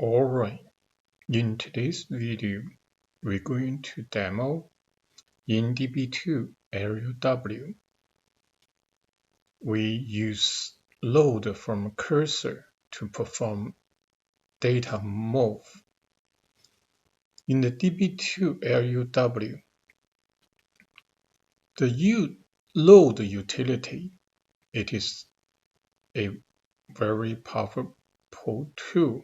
Alright, in today's video, we're going to demo in Db2 LUW. We use load from cursor to perform data move. In the Db2 LUW, the load utility, it is a very powerful tool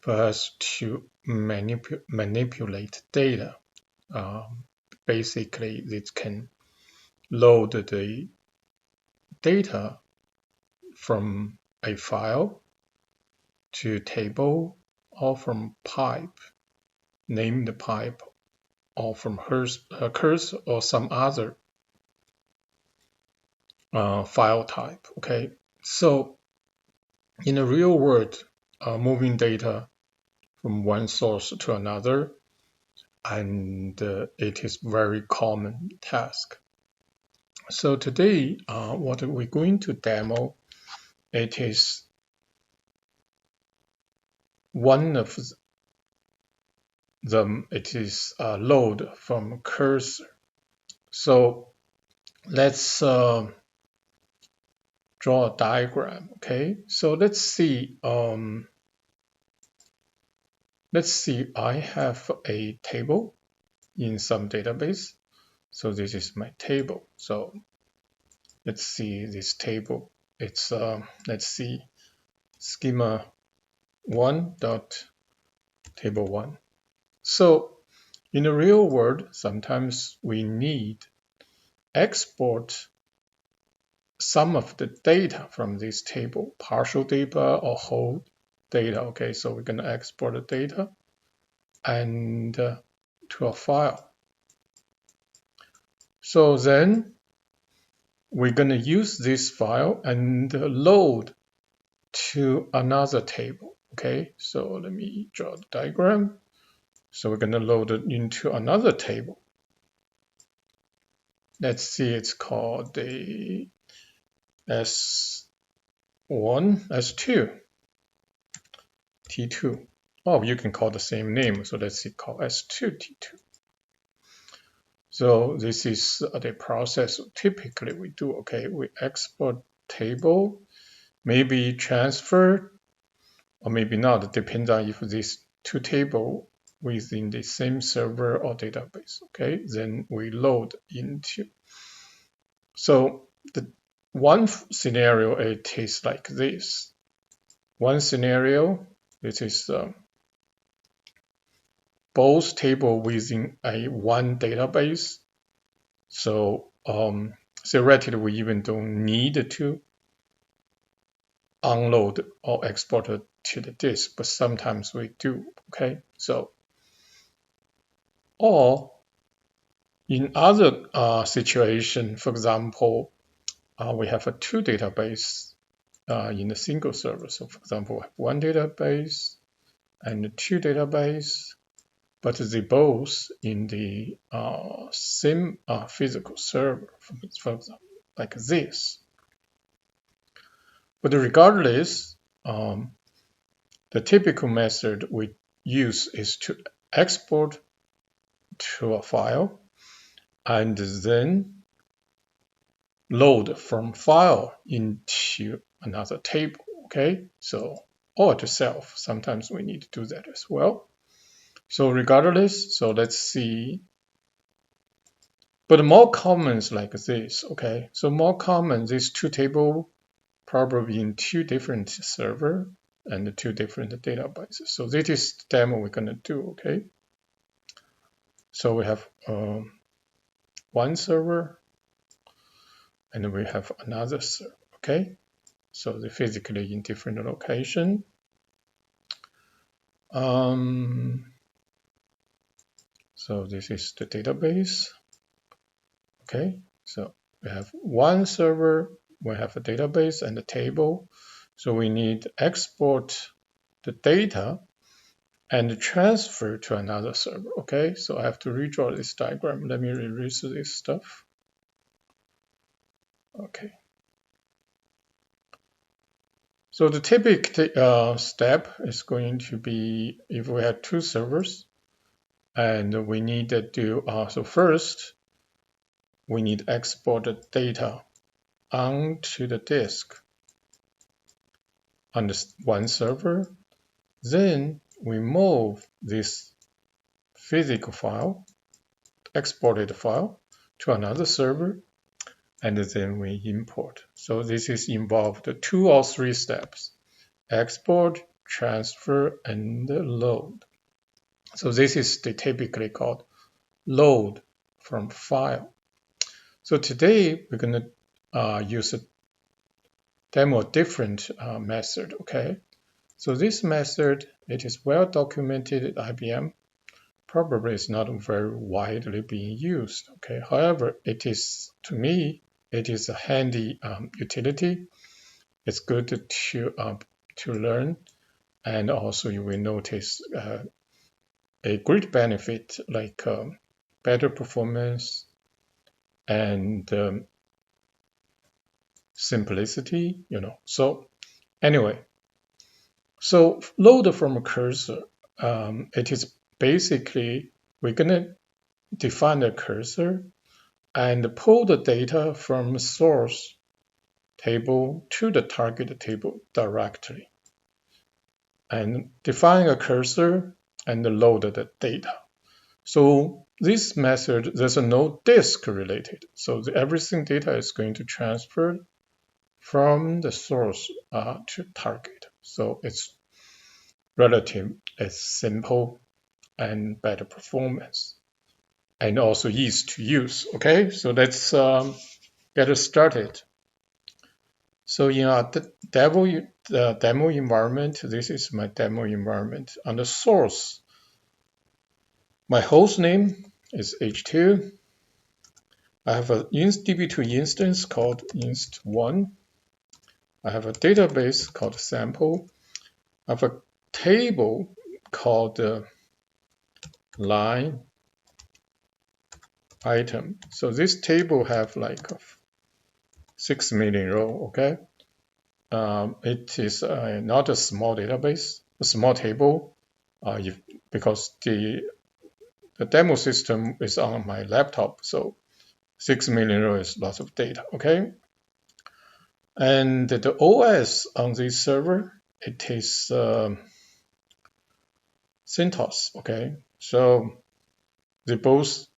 for us to manipulate data. Basically, it can load the data from a file to table or from pipe, name the pipe, or from cursor or some other file type. Okay, so in the real world, moving data from one source to another, and it is very common task. So today, what we're going to demo, it is one of them. It is a load from cursor. So let's draw a diagram. Okay, so let's see. I have a table in some database. So this is my table. So let's see this table. It's let's see schema 1 dot table 1. So in the real world, sometimes we need export some of the data from this table, partial data or whole data. Okay, so we're going to export the data and to a file. So then we're going to use this file and load to another table. Okay, so let me draw the diagram. So we're going to load it into another table. Let's see, it's called the S1, S2, T2. Oh, you can call the same name. So let's see, call S2, T2. So this is the process typically we do. Okay, we export table, maybe transfer, or maybe not. It depends on if these two tables within the same server or database. Okay, then we load into. So the one scenario, it is like this. One scenario, this is both table within a one database. So theoretically, we even don't need to unload or export it to the disk, but sometimes we do. Okay, so or in other situation, for example, we have a two database in a single server. So for example, we have one database and two database, but they both in the same physical server, for example, like this. But regardless, the typical method we use is to export to a file and then load from file into another table. Okay, so or to self. Sometimes we need to do that as well. So regardless, so let's see. But more common is like this. Okay, so more common, these two tables probably in two different server and two different databases. So this is the demo we're going to do. Okay, so we have one server and we have another server. Okay, so they're physically in different location. So this is the database. Okay, so we have one server, we have a database and a table. So we need to export the data and transfer to another server. Okay, so I have to redraw this diagram. Let me erase this stuff. Okay. So the typical step is going to be if we have two servers and we need to do, so first we need to export the data onto the disk on this one server. Then we move this physical file, exported file, to another server, and then we import. So this is involved 2 or 3 steps: export, transfer, and load. So this is typically called load from file. So today we're going to use a demo different method. Okay, so this method, it is well documented at IBM. Probably is not very widely being used. Okay, however, it is, to me, it is a handy utility. It's good to learn, and also you will notice a great benefit like better performance and simplicity. So anyway, so load from a cursor. It is basically we're gonna define a cursor and pull the data from the source table to the target table directly, and define a cursor and load the data. So this method, there's no disk related. So everything data is going to transfer from the source to target. So it's relative, it's simple and better performance, and also easy to use. Okay, so let's get started. So in the demo environment, this is my demo environment. On the source, my host name is H2. I have a Db2 instance called inst1. I have a database called sample. I have a table called line item. So this table have like 6 million row. Okay. It is not a small database, a small table, because the demo system is on my laptop, so 6 million row is lots of data. Okay, and the OS on this server, it is CentOS. Okay, so they both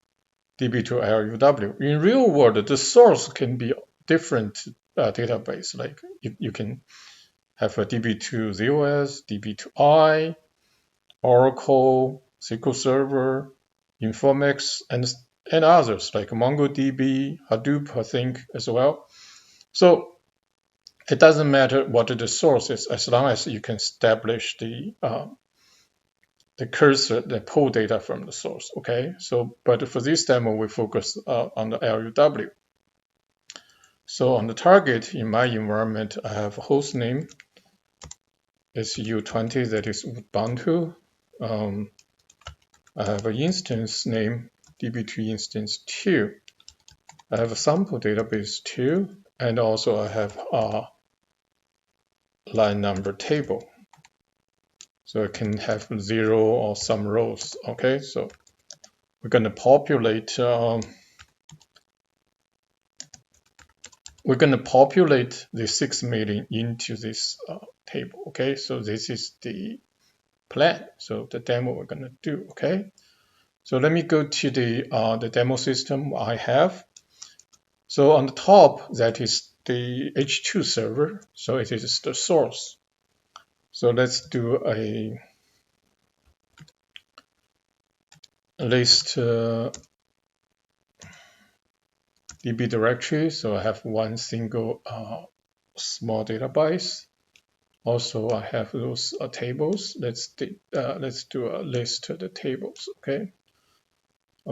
Db2 LUW. In real world, the source can be different database. Like you can have a Db2 ZOS, Db2I, Oracle, SQL Server, Informix, and others like MongoDB, Hadoop, I think, as well. So it doesn't matter what the source is, as long as you can establish the cursor, the pull data from the source. Okay, so but for this demo, we focus on the LUW. So on the target in my environment, I have a host name. It's U20, that is Ubuntu. I have an instance name, Db2 instance 2. I have a sample database 2, and also I have a line number table. So I can have 0 or some rows. Okay, so we're going to populate. We're going to populate the 6 million into this table. Okay, so this is the plan. So the demo we're going to do. Okay, so let me go to the demo system I have. So on the top, that is the H2 server. So it is the source. So let's do a list DB directory. So I have one single small database. Also, I have those tables. Let's do a list of the tables. Okay.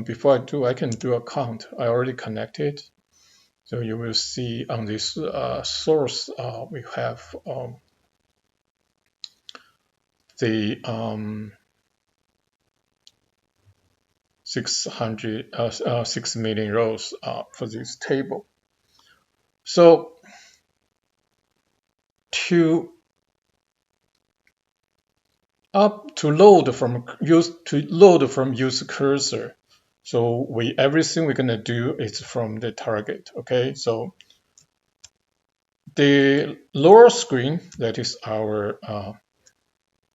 Before I do, I can do a count. I already connected. So you will see on this source, we have the 6 million rows for this table. So to up to load from user cursor. So everything we're gonna do is from the target. Okay, so the lower screen, that is our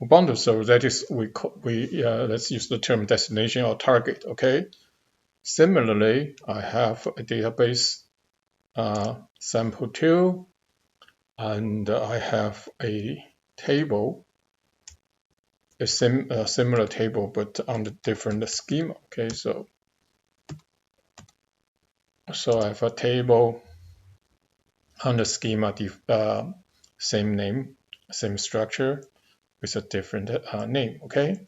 Ubuntu server. That is let's use the term destination or target. Okay. Similarly, I have a database sample2, and I have a table, a similar table, but on the different schema. Okay, so I have a table on the schema, same name, same structure with a different name. Okay,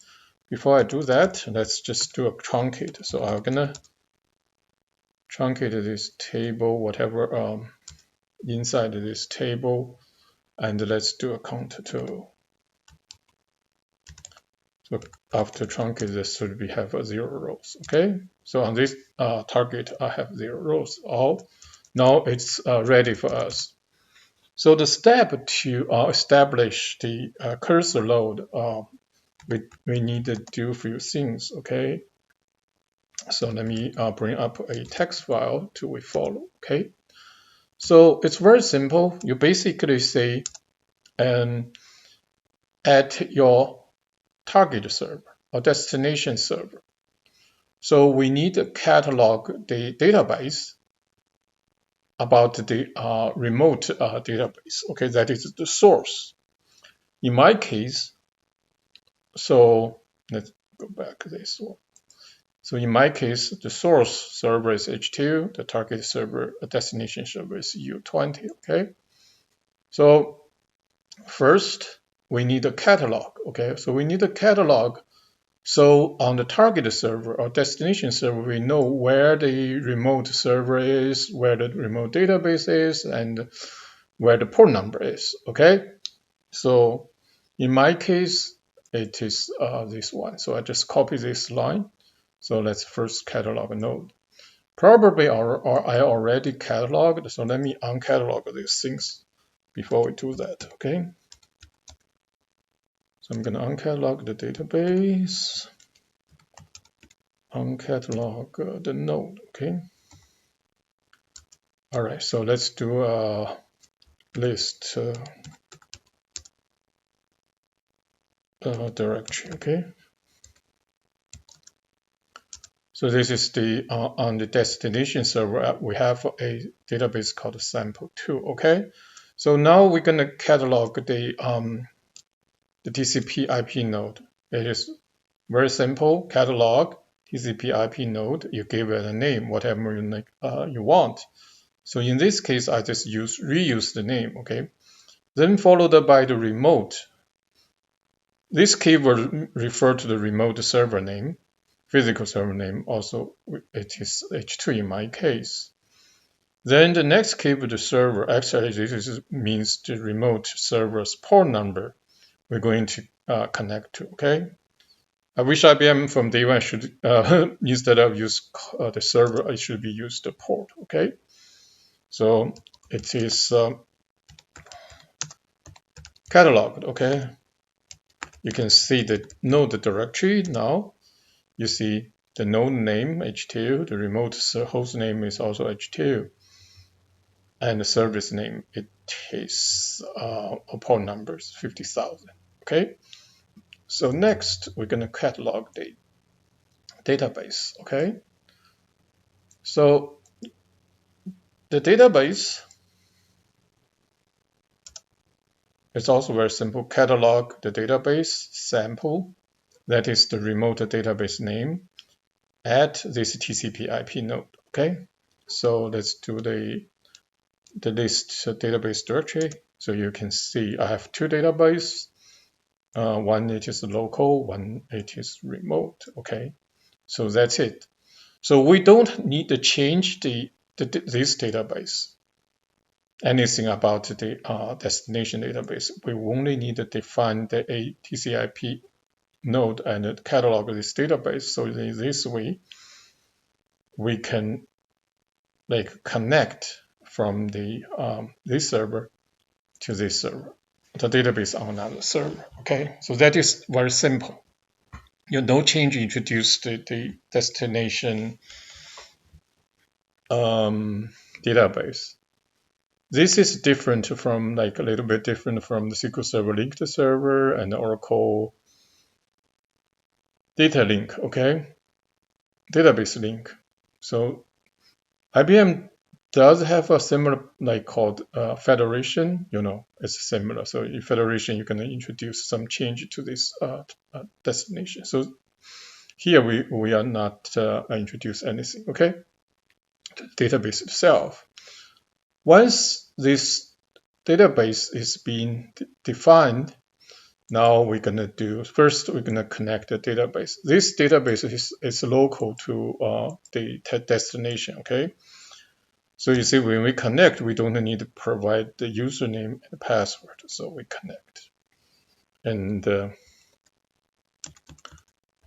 before I do that, let's just do a truncate. So I'm gonna truncate this table, whatever inside this table, and let's do a count to. So after truncate, this should be have 0 rows. Okay, so on this target, I have 0 rows. Now it's ready for us. So the step to establish the cursor load, we need to do a few things. Okay, so let me bring up a text file to follow. Okay, so it's very simple. You basically say at your target server or destination server. So we need to catalog the database about the remote database. Okay, that is the source. In my case, so let's go back to this one. So in my case, the source server is H2, the target server, destination server is U20. Okay, so first we need a catalog. Okay, so we need a catalog. So on the target server or destination server, we know where the remote server is, where the remote database is, and where the port number is. Okay, so in my case, it is this one. So I just copy this line. So let's first catalog a node. Probably I already cataloged, so let me uncatalog these things before we do that. Okay, so I'm going to uncatalog the database. Uncatalog the node. Okay. All right. So let's do a list directory. Okay. So this is the on the destination server. We have a database called sample2. Okay. So now we're gonna catalog the TCP IP node. It is very simple. Catalog TCP IP node. You give it a name, whatever you want. So in this case, I just reuse the name, okay? Then followed by the remote. This keyword refers to the remote server name, physical server name. Also, it is H2 in my case. Then the next keyword, the server. Actually, this means the remote server's port number we're going to connect to, okay? I wish IBM from day one should, instead of use the server, it should be used the port, okay? So it is cataloged, okay? You can see the node directory now. You see the node name H2, the remote host name is also H2, and the service name, it is port numbers 50,000, okay? So next, we're gonna catalog the database, okay? So the database is also very simple. Catalog the database sample, that is the remote database name, at this TCP IP node, okay? So let's do the list database directory. So you can see I have two databases. One it is local, one it is remote, okay? So that's it. So we don't need to change this database, anything about the destination database. We only need to define the TCP node and catalog this database. So in this way, we can connect from the this server to this server. the database on another server. Okay, so that is very simple. No change introduced the destination database. This is different from, like, a little bit different from the SQL Server linked server and Oracle data link, okay? Database link. So IBM does have a similar, like, called federation. It's similar. So in federation, you're going to introduce some change to this destination. So here we are not introduce anything, okay? The database itself. Once this database is being defined, now we're going to do, first we're going to connect the database. This database is local to the destination, okay? So you see, when we connect, we don't need to provide the username and password. So we connect. And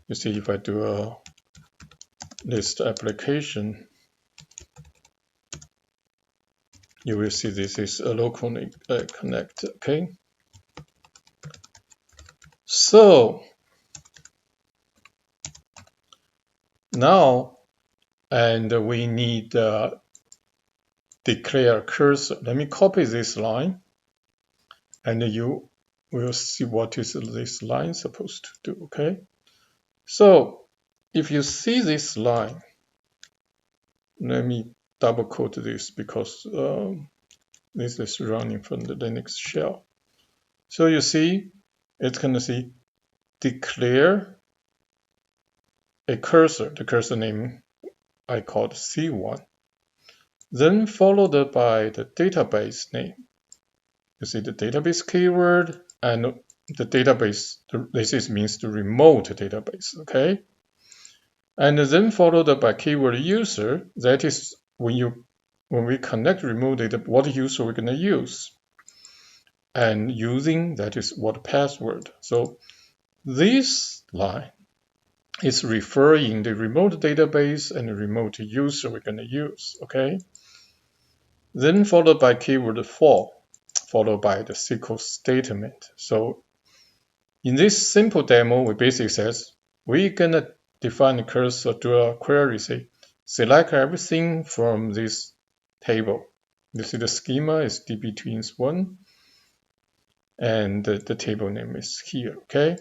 you see, if I do a list application, you will see this is a local connect, okay? So now, and we need declare cursor. Let me copy this line, and you will see what is this line supposed to do, okay? So if you see this line, let me double quote this because this is running from the Linux shell. So you see, it's going to see declare a cursor, the cursor name I called C1, then followed by the database name. You see the database keyword and the database, this means the remote database, okay? And then followed by keyword user, that is when we connect remote data, what user we're going to use. And using, that is what password. So this line is referring the remote database and the remote user we're going to use, okay? Then followed by keyword for, followed by the SQL statement. So in this simple demo, we basically says, we're going to define the cursor to a query, say, select everything from this table. You see the schema is Db2 1, and the table name is here, okay?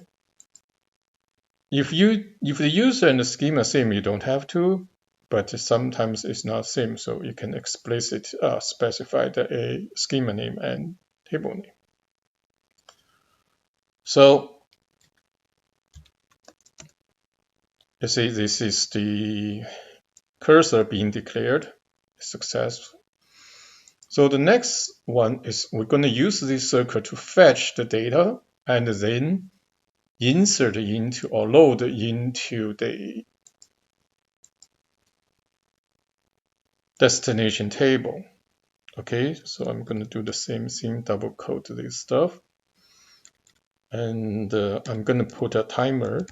If the user and the schema same, you don't have to, but sometimes it's not same, so you can explicit specify a schema name and table name. So you see, this is the cursor being declared successful. So the next one is we're going to use this circle to fetch the data and then insert into or load into the destination table. Okay, so I'm going to do the same thing, double quote this stuff. And I'm going to put a timer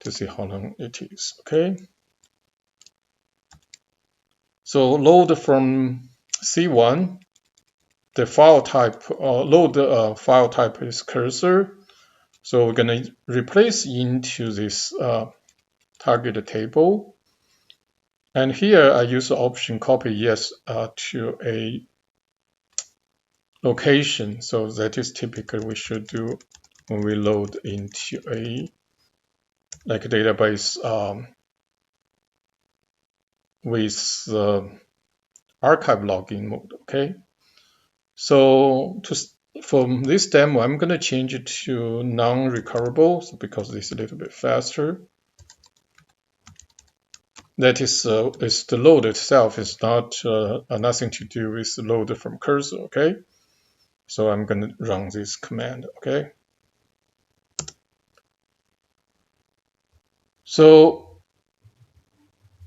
to see how long it is, okay? So load from C1, the file type, load the file type is cursor. So we're going to replace into this target table. And here I use the option copy yes to a location. So that is typically we should do when we load into a like a database with archive login mode, okay? So from this demo, I'm going to change it to non-recoverable because it's a little bit faster. That is the load itself is not nothing to do with the load from cursor, okay? So I'm going to run this command, okay? So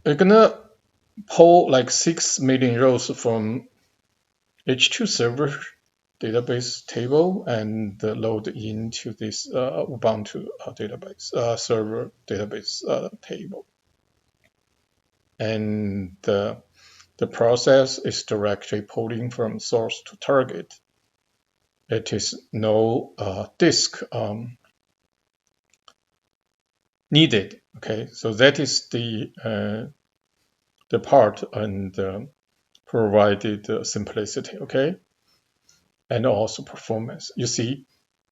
we're going to pull like 6 million rows from H2 server database table and load into this Ubuntu database server database table. And the process is directly pulling from source to target. it is no disk needed. Okay, so that is the part and provided simplicity. Okay, and also performance. You see,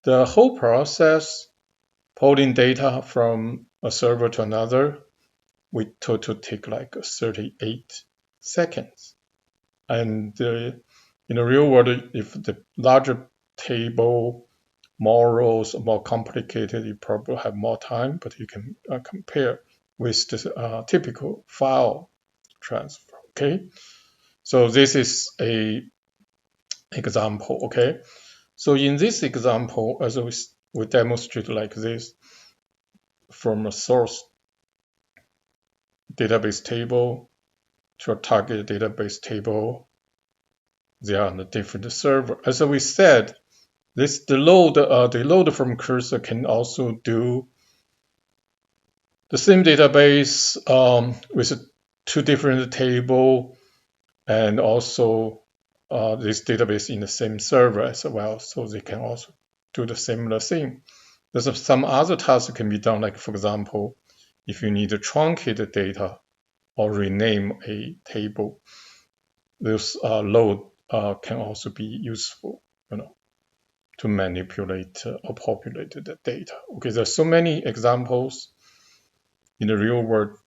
the whole process pulling data from a server to another, we total take like 38 seconds. And in the real world, if the larger table, more rows, more complicated, you probably have more time, but you can compare with the typical file transfer. Okay, so this is a example. Okay, so in this example, as we demonstrate like this, from a source database table to a target database table, they are on a different server. As we said, the load from cursor can also do the same database with two different table, and also this database in the same server as well. So they can also do the similar thing. There's some other tasks can be done, like for example, if you need to truncate the data or rename a table, this load can also be useful, to manipulate or populate the data. Okay, there's so many examples in the real world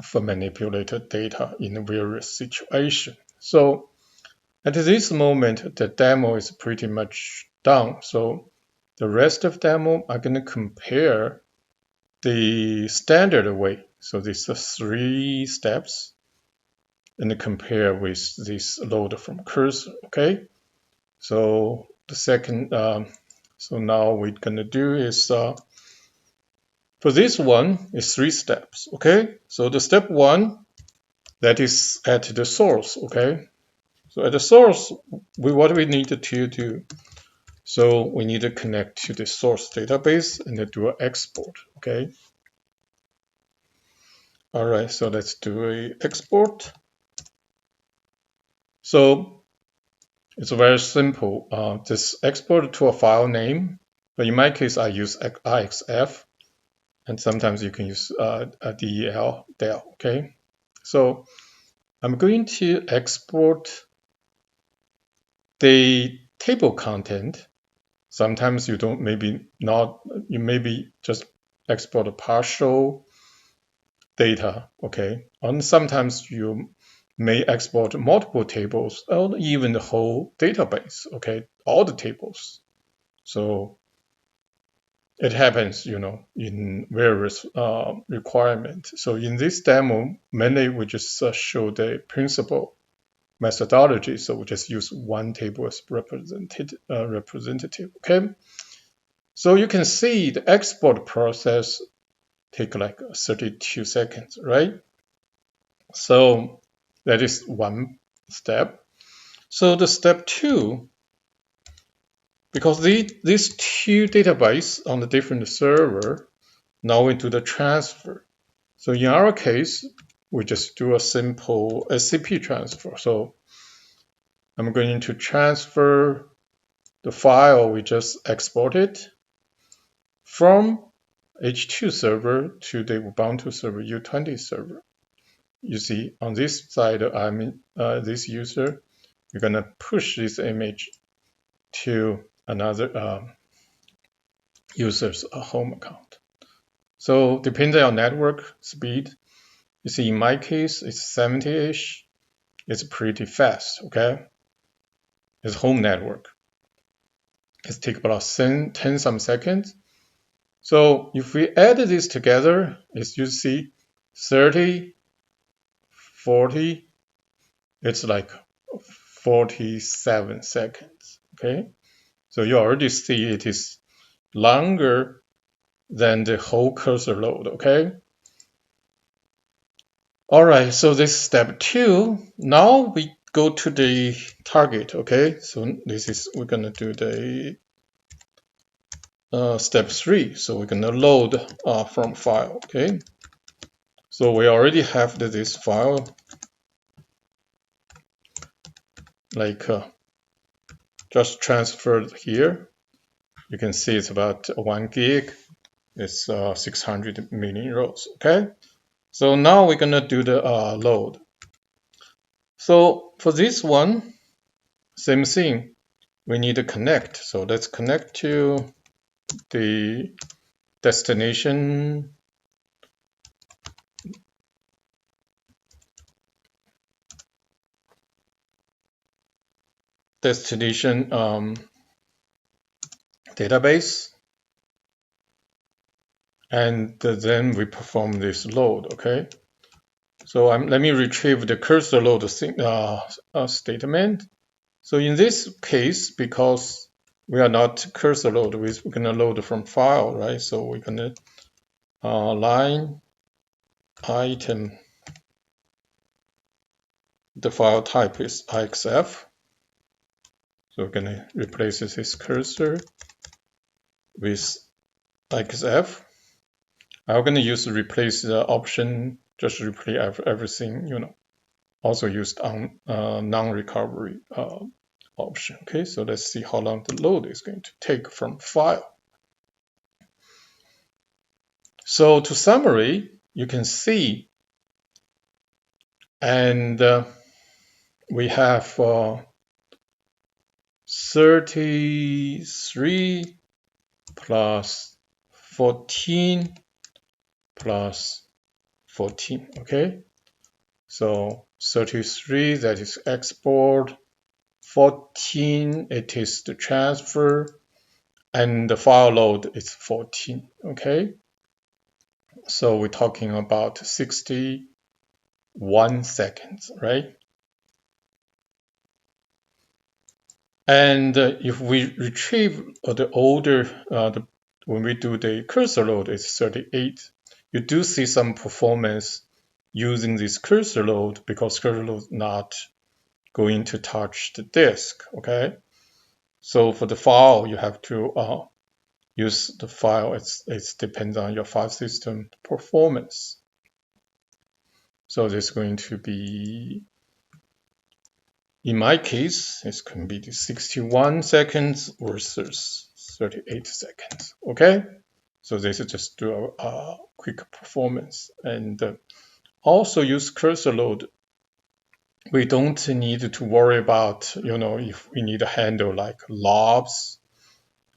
for manipulated data in various situations. So at this moment, the demo is pretty much done. So the rest of demo, I'm going to compare the standard way. So these are 3 steps, and compare with this load from cursor. Okay. So the second, so now we're going to do is for this one is 3 steps. Okay. So the step 1, that is at the source. Okay. So at the source, what we need to do. So we need to connect to the source database and then do an export. Okay. All right. So let's do an export. So it's very simple. Just export to a file name. But in my case, I use IXF, and sometimes you can use a DEL. Okay. So I'm going to export the table content. Sometimes you don't, you maybe just export a partial data, okay? And sometimes you may export multiple tables or even the whole database, okay? All the tables. So it happens, in various requirements. So in this demo, mainly we just show the principal methodology. So we just use one table as representative, okay? So you can see the export process take like 32 seconds, right? So that is one step. So the step 2, because these 2 databases on the different server, now we do the transfer. So in our case, we just do a simple SCP transfer. So I'm going to transfer the file we just exported from H2 server to the Ubuntu server U20 server. You see on this side, I'm this user, you're gonna push this image to another user's home account. So depending on network speed, you see in my case, it's 70-ish. It's pretty fast, okay? It's home network. It takes about 10 some seconds. So if we add this together, as you see, 30, 40, it's like 47 seconds, okay? So you already see it is longer than the whole cursor load, okay? All right, so this is step 2. Now we go to the target, okay? So we're gonna do the step 3. So we're gonna load from file, okay? So we already have this file, like just transferred here. You can see it's about 1 gig. It's 600 million rows. Okay, so now we're gonna do the load. So for this one, same thing. We need to connect. So let's connect to the destination database, and then we perform this load. Okay, so let me retrieve the cursor load statement. So in this case, because we are not cursor load, we're going to load from file, right? So we're going to line item. The file type is IXF. So we're going to replace this cursor with IXF. I'm going to use replace the option, just replace everything, also used on non-recovery option. Okay, so let's see how long the load is going to take from file. So to summary, you can see, and we have 33 plus 14 plus 14. Okay, so 33, that is export, 14, it is the transfer, and the file load is 14. Okay, so we're talking about 61 seconds, right? And if we retrieve the older, when we do the cursor load, it's 38. You do see some performance using this cursor load because cursor load is not going to touch the disk. Okay, so for the file, you have to use the file. It depends on your file system performance. So this is going to be, in my case, it's going to be 61 seconds versus 38 seconds. Okay, so this is just do a quick performance, and also use cursor load. We don't need to worry about, if we need to handle like LUWs,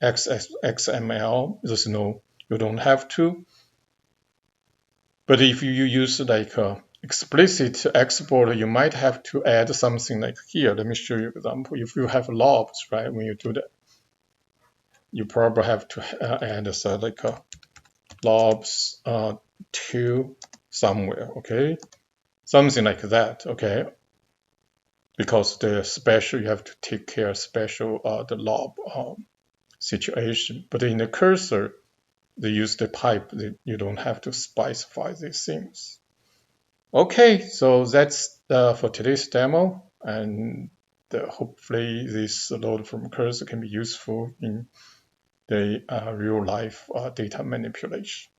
XML. There's no, you don't have to. But if you use like explicit export, you might have to add something like here. Let me show you an example. If you have LUWs, right, when you do that, you probably have to add like LUWs to somewhere, okay? Something like that, okay? Because the special, you have to take care of special the LUW situation. But in the cursor, they use the pipe. You don't have to specify these things. Okay, so that's for today's demo, and hopefully this load from cursor can be useful in the real life data manipulation.